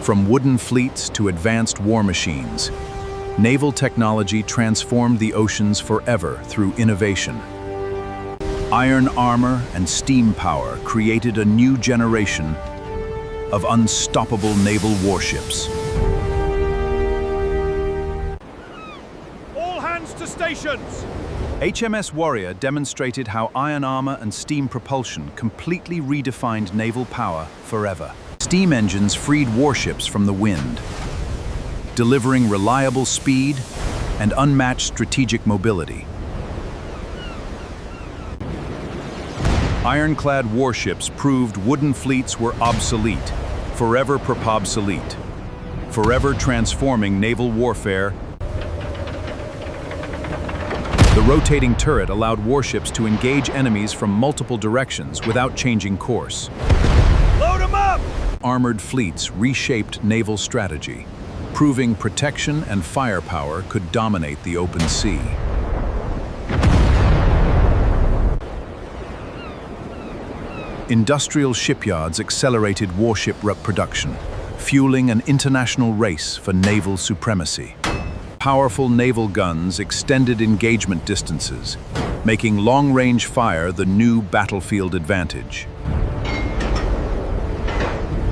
From wooden fleets to advanced war machines, naval technology transformed the oceans forever through innovation. Iron armor and steam power created a new generation of unstoppable naval warships. All hands to stations! HMS Warrior demonstrated how iron armor and steam propulsion completely redefined naval power forever. Steam engines freed warships from the wind, delivering reliable speed and unmatched strategic mobility. Ironclad warships proved wooden fleets were obsolete, forever transforming naval warfare. The rotating turret allowed warships to engage enemies from multiple directions without changing course. Load 'em up! Armored fleets reshaped naval strategy, proving protection and firepower could dominate the open sea. Industrial shipyards accelerated warship production, fueling an international race for naval supremacy. Powerful naval guns extended engagement distances, making long-range fire the new battlefield advantage.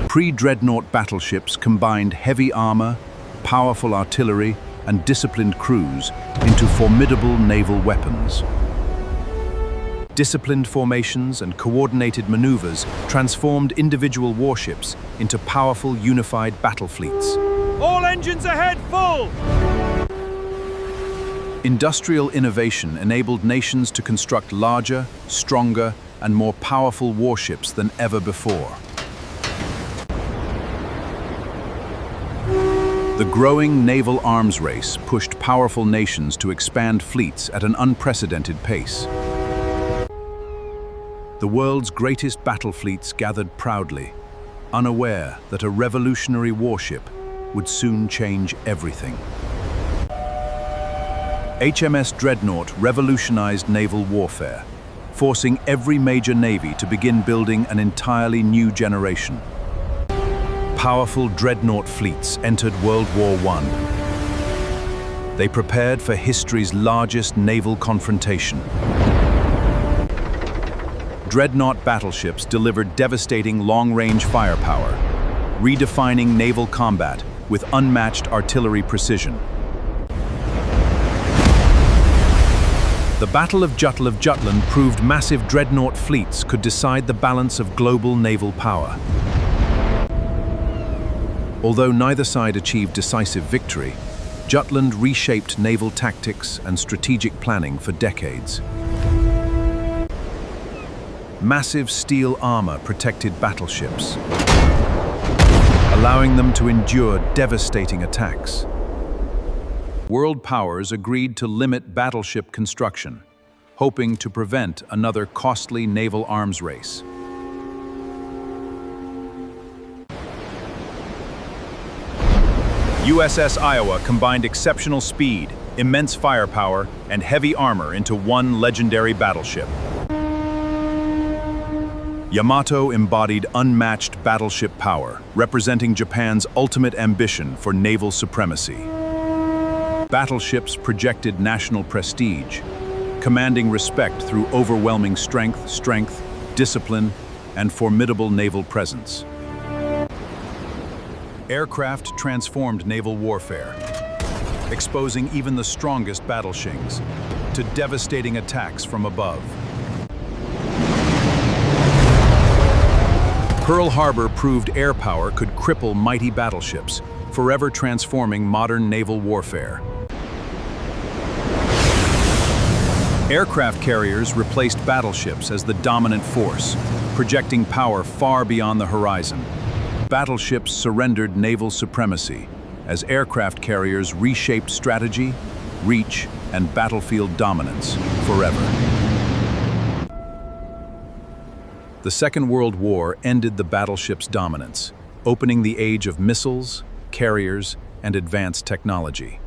Pre-dreadnought battleships combined heavy armor, powerful artillery, and disciplined crews into formidable naval weapons. Disciplined formations and coordinated maneuvers transformed individual warships into powerful unified battle fleets. All engines ahead, full! Industrial innovation enabled nations to construct larger, stronger, and more powerful warships than ever before. The growing naval arms race pushed powerful nations to expand fleets at an unprecedented pace. The world's greatest battle fleets gathered proudly, unaware that a revolutionary warship would soon change everything. HMS Dreadnought revolutionized naval warfare, forcing every major navy to begin building an entirely new generation. Powerful dreadnought fleets entered World War I. They prepared for history's largest naval confrontation. Dreadnought battleships delivered devastating long-range firepower, redefining naval combat with unmatched artillery precision. The Battle of Jutland proved massive dreadnought fleets could decide the balance of global naval power. Although neither side achieved decisive victory, Jutland reshaped naval tactics and strategic planning for decades. Massive steel armor protected battleships, allowing them to endure devastating attacks. World powers agreed to limit battleship construction, hoping to prevent another costly naval arms race. USS Iowa combined exceptional speed, immense firepower, and heavy armor into one legendary battleship. Yamato embodied unmatched battleship power, representing Japan's ultimate ambition for naval supremacy. Battleships projected national prestige, commanding respect through overwhelming strength, discipline, and formidable naval presence. Aircraft transformed naval warfare, exposing even the strongest battleships to devastating attacks from above. Pearl Harbor proved air power could cripple mighty battleships, forever transforming modern naval warfare. Aircraft carriers replaced battleships as the dominant force, projecting power far beyond the horizon. Battleships surrendered naval supremacy as aircraft carriers reshaped strategy, reach, and battlefield dominance forever. The Second World War ended the battleship's dominance, opening the age of missiles, carriers, and advanced technology.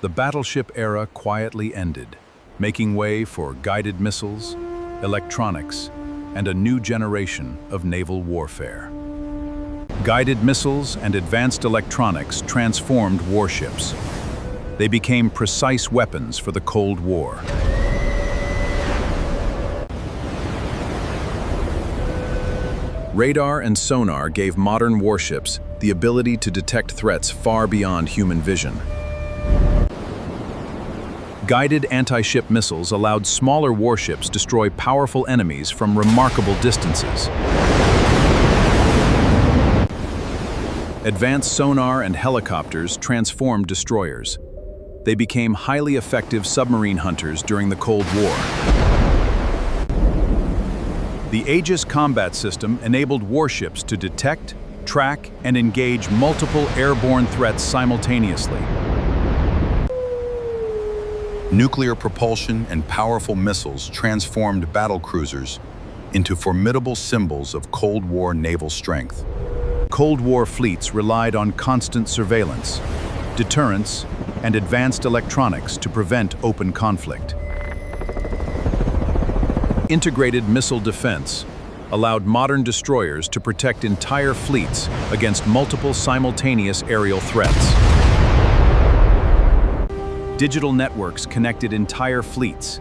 The battleship era quietly ended, making way for guided missiles, electronics, and a new generation of naval warfare. Guided missiles and advanced electronics transformed warships. They became precise weapons for the Cold War. Radar and sonar gave modern warships the ability to detect threats far beyond human vision. Guided anti-ship missiles allowed smaller warships destroy powerful enemies from remarkable distances. Advanced sonar and helicopters transformed destroyers. They became highly effective submarine hunters during the Cold War. The Aegis combat system enabled warships to detect, track, and engage multiple airborne threats simultaneously. Nuclear propulsion and powerful missiles transformed battlecruisers into formidable symbols of Cold War naval strength. Cold War fleets relied on constant surveillance, deterrence, and advanced electronics to prevent open conflict. Integrated missile defense allowed modern destroyers to protect entire fleets against multiple simultaneous aerial threats. Digital networks connected entire fleets,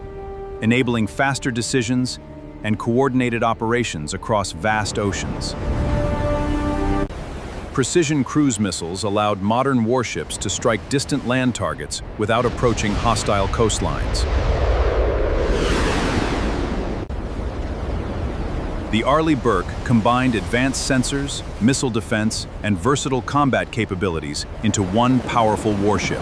enabling faster decisions and coordinated operations across vast oceans. Precision cruise missiles allowed modern warships to strike distant land targets without approaching hostile coastlines. The Arleigh Burke combined advanced sensors, missile defense, and versatile combat capabilities into one powerful warship.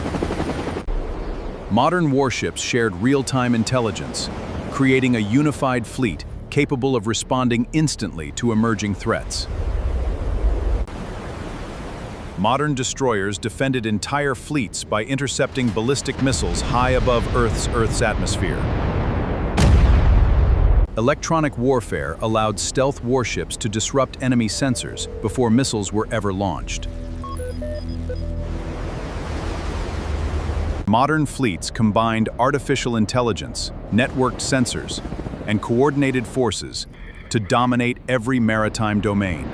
Modern warships shared real-time intelligence, creating a unified fleet capable of responding instantly to emerging threats. Modern destroyers defended entire fleets by intercepting ballistic missiles high above Earth's atmosphere. Electronic warfare allowed stealth warships to disrupt enemy sensors before missiles were ever launched. Modern fleets combined artificial intelligence, networked sensors, and coordinated forces to dominate every maritime domain.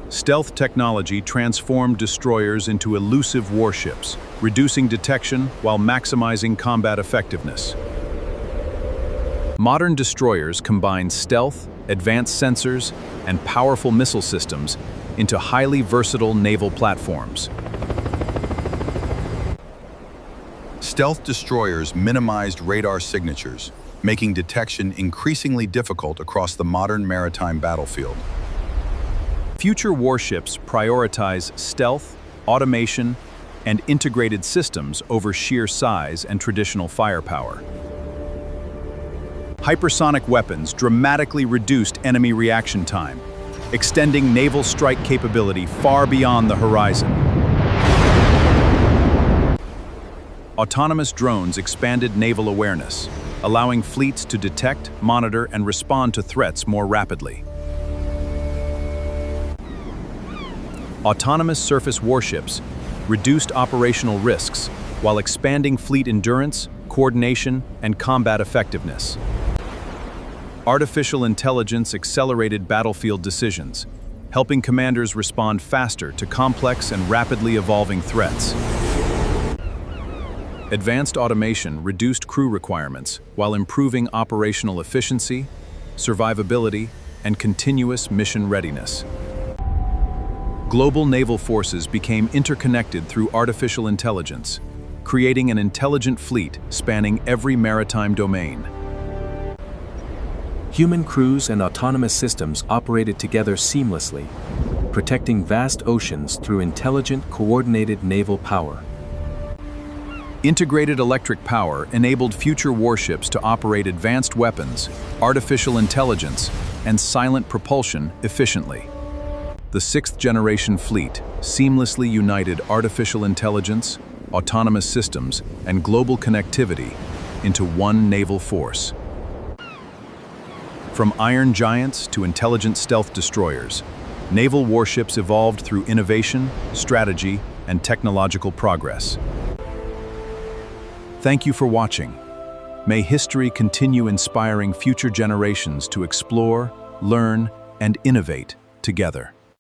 Stealth technology transformed destroyers into elusive warships, reducing detection while maximizing combat effectiveness. Modern destroyers combine stealth, advanced sensors, and powerful missile systems into highly versatile naval platforms. Stealth destroyers minimized radar signatures, making detection increasingly difficult across the modern maritime battlefield. Future warships prioritize stealth, automation, and integrated systems over sheer size and traditional firepower. Hypersonic weapons dramatically reduced enemy reaction time, extending naval strike capability far beyond the horizon. Autonomous drones expanded naval awareness, allowing fleets to detect, monitor, and respond to threats more rapidly. Autonomous surface warships reduced operational risks while expanding fleet endurance, coordination, and combat effectiveness. Artificial intelligence accelerated battlefield decisions, helping commanders respond faster to complex and rapidly evolving threats. Advanced automation reduced crew requirements while improving operational efficiency, survivability, and continuous mission readiness. Global naval forces became interconnected through artificial intelligence, creating an intelligent fleet spanning every maritime domain. Human crews and autonomous systems operated together seamlessly, protecting vast oceans through intelligent, coordinated naval power. Integrated electric power enabled future warships to operate advanced weapons, artificial intelligence, and silent propulsion efficiently. The sixth-generation fleet seamlessly united artificial intelligence, autonomous systems, and global connectivity into one naval force. From iron giants to intelligent stealth destroyers, naval warships evolved through innovation, strategy, and technological progress. Thank you for watching. May history continue inspiring future generations to explore, learn, and innovate together.